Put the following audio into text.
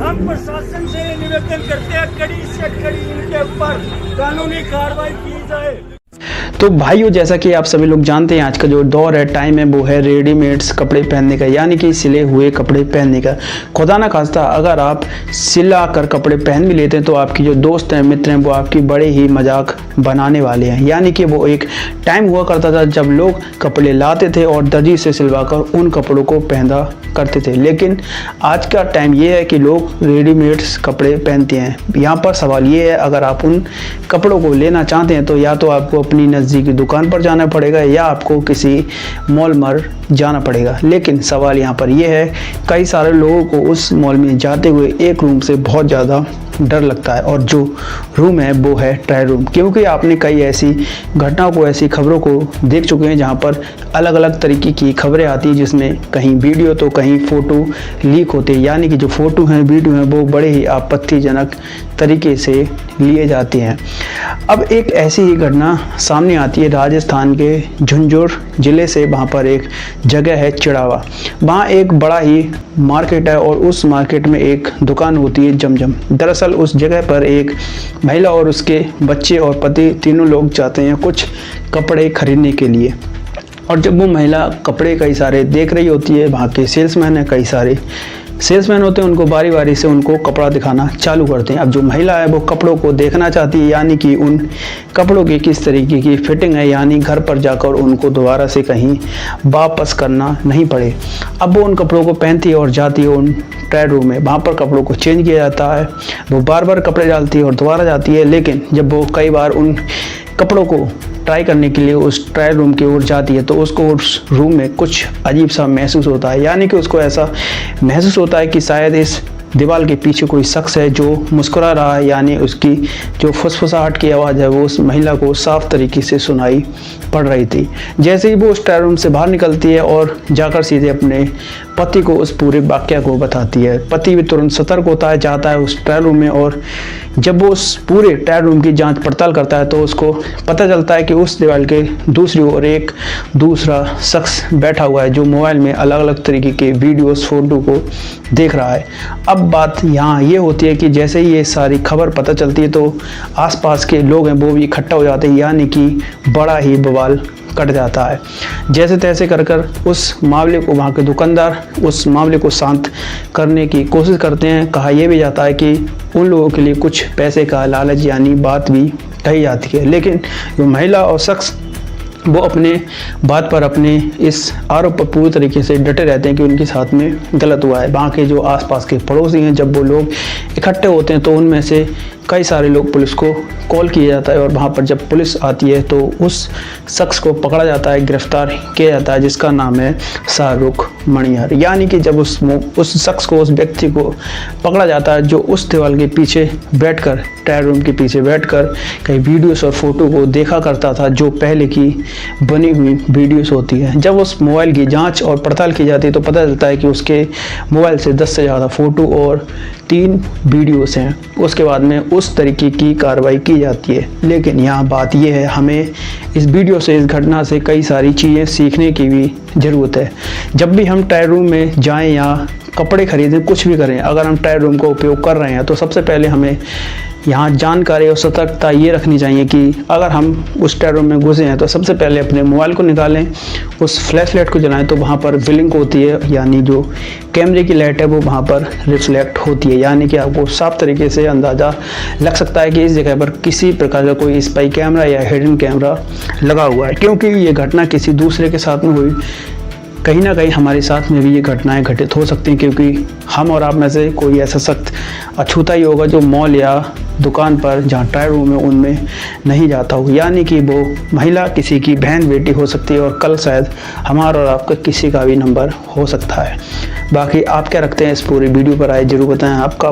हम प्रशासन से निवेदन करते हैं कड़ी से कड़ी इनके ऊपर कानूनी कार्रवाई की जाए। तो भाइयों, जैसा कि आप सभी लोग जानते हैं, आज का जो दौर है, टाइम है, वो है रेडीमेड्स कपड़े पहनने का, यानी कि सिले हुए कपड़े पहनने का। खुदा ना खास्ता अगर आप सिला कर कपड़े पहन भी लेते हैं तो आपकी जो दोस्त हैं, मित्र हैं, वो आपकी बड़े ही मजाक बनाने वाले हैं। यानी कि वो एक टाइम हुआ करता था जब लोग कपड़े लाते थे और दर्जी से सिलवाकर उन कपड़ों को पहना करते थे, लेकिन आज का टाइम ये है कि लोग रेडीमेड्स कपड़े पहनते हैं। यहाँ पर सवाल ये है, अगर आप उन कपड़ों को लेना चाहते हैं तो या तो आपको अपनी नज़दीकी दुकान पर जाना पड़ेगा या आपको किसी मॉल में जाना पड़ेगा। लेकिन सवाल यहाँ पर यह है, कई सारे लोगों को उस मॉल में जाते हुए एक रूम से बहुत ज़्यादा डर लगता है, और जो रूम है वो है ट्रायल रूम। क्योंकि आपने कई ऐसी घटनाओं को, ऐसी खबरों को देख चुके हैं जहाँ पर अलग अलग तरीके की खबरें आती हैं, जिसमें कहीं वीडियो तो कहीं फ़ोटो लीक होते हैं। यानी कि जो फ़ोटो हैं, वीडियो हैं, वो बड़े ही आपत्तिजनक तरीके से लिए जाते हैं। अब एक ऐसी ही घटना सामने आती है राजस्थान के झुंझुनू ज़िले से। वहाँ पर एक जगह है चिड़ावा, वहाँ एक बड़ा ही मार्केट है और उस मार्केट में एक दुकान होती है जमजम। दरअसल उस जगह पर एक महिला और उसके बच्चे और पति तीनों लोग जाते हैं कुछ कपड़े खरीदने के लिए। और जब वो महिला कपड़े कई सारे देख रही होती है, वहाँ के सेल्समैन है, कई सारे सेल्समैन होते हैं, उनको बारी बारी से उनको कपड़ा दिखाना चालू करते हैं। अब जो महिला है वो कपड़ों को देखना चाहती है, यानी कि उन कपड़ों की किस तरीके की फिटिंग है, यानी घर पर जाकर उनको दोबारा से कहीं वापस करना नहीं पड़े। अब वो उन कपड़ों को पहनती है और जाती है उन ट्रायल रूम में। वहाँ पर कपड़ों को चेंज किया जाता है, वो बार बार कपड़े डालती है और दोबारा जाती है। लेकिन जब वो कई बार उन कपड़ों को ट्राई करने के लिए उस ट्रायल रूम की ओर जाती है तो उसको उस रूम में कुछ अजीब सा महसूस होता है। यानी कि उसको ऐसा महसूस होता है कि शायद इस दीवार के पीछे कोई शख्स है जो मुस्कुरा रहा है। यानी उसकी जो फुसफुसाहट की आवाज़ है वो उस महिला को साफ तरीके से सुनाई पड़ रही थी। जैसे ही वो उस ट्रायल रूम से बाहर निकलती है और जाकर सीधे अपने पति को उस पूरे वाक़या को बताती है। पति भी तुरंत सतर्क होता है, जाता है उस ट्रायल रूम में, और जब वो उस पूरे ट्रायल रूम की जांच पड़ताल करता है तो उसको पता चलता है कि उस दीवार के दूसरी ओर एक दूसरा शख्स बैठा हुआ है जो मोबाइल में अलग अलग तरीके के वीडियोस, फोटो को देख रहा है। अब बात यहाँ ये होती है कि जैसे ही ये सारी खबर पता चलती है तो आसपास के लोग हैं वो भी इकट्ठा हो जाते हैं, यानी कि बड़ा ही बवाल कट जाता है। जैसे तैसे कर उस मामले को, वहाँ के दुकानदार उस मामले को शांत करने की कोशिश करते हैं। कहा यह भी जाता है कि उन लोगों के लिए कुछ पैसे का लालच यानी बात भी कही जाती है। लेकिन जो महिला और शख्स वो अपने बात पर, अपने इस आरोप पर पूरी तरीके से डटे रहते हैं कि उनके साथ में गलत हुआ है। वहाँ के जो आसपास के पड़ोसी हैं, जब वो लोग इकट्ठे होते हैं तो उनमें से कई सारे लोग पुलिस को कॉल किया जाता है, और वहाँ पर जब पुलिस आती है तो उस शख्स को पकड़ा जाता है, गिरफ्तार किया जाता है, जिसका नाम है शाहरुख मणियार। यानी कि जब उस शख्स को, उस व्यक्ति को पकड़ा जाता है जो उस दीवार के पीछे बैठकर, ट्रायल रूम के पीछे बैठकर कई वीडियोस और फोटो को देखा करता था, जो पहले की बनी हुई वीडियोस होती है। जब उस मोबाइल की जांच और पड़ताल की जाती है तो पता चलता है कि उसके मोबाइल से 10 से ज़्यादा फ़ोटो और 3 वीडियोस हैं। उसके बाद में उस तरीके की कार्रवाई की जाती है। लेकिन यहाँ बात यह है, हमें इस वीडियो से, इस घटना से कई सारी चीज़ें सीखने की भी ज़रूरत है। जब भी हम ट्रायल रूम में जाएं या कपड़े खरीदें, कुछ भी करें, अगर हम ट्रायल रूम का उपयोग कर रहे हैं तो सबसे पहले हमें यहाँ जानकारी और सतर्कता ये रखनी चाहिए कि अगर हम उस ट्रायल रूम में घुसे हैं तो सबसे पहले अपने मोबाइल को निकालें, उस फ्लैश लाइट को जलाएं तो वहाँ पर ब्लिंक होती है, यानी जो कैमरे की लाइट है वो वहाँ पर रिफ्लेक्ट होती है। यानी कि आपको साफ तरीके से अंदाज़ा लग सकता है कि इस जगह पर किसी प्रकार का कोई स्पाई कैमरा या हिडन कैमरा लगा हुआ है। क्योंकि ये घटना किसी दूसरे के साथ में हुई, कहीं ना कहीं हमारे साथ में भी ये घटनाएं घटित हो सकती हैं, क्योंकि हम और आप में से कोई ऐसा सख्त अछूता ही होगा जो मॉल या दुकान पर जहाँ ट्रायल रूम है उनमें नहीं जाता हो। यानी कि वो महिला किसी की बहन बेटी हो सकती है, और कल शायद हमारा और आपका किसी का भी नंबर हो सकता है। बाकी आप क्या रखते हैं इस पूरी वीडियो पर, आए जरूर बताएं। आपका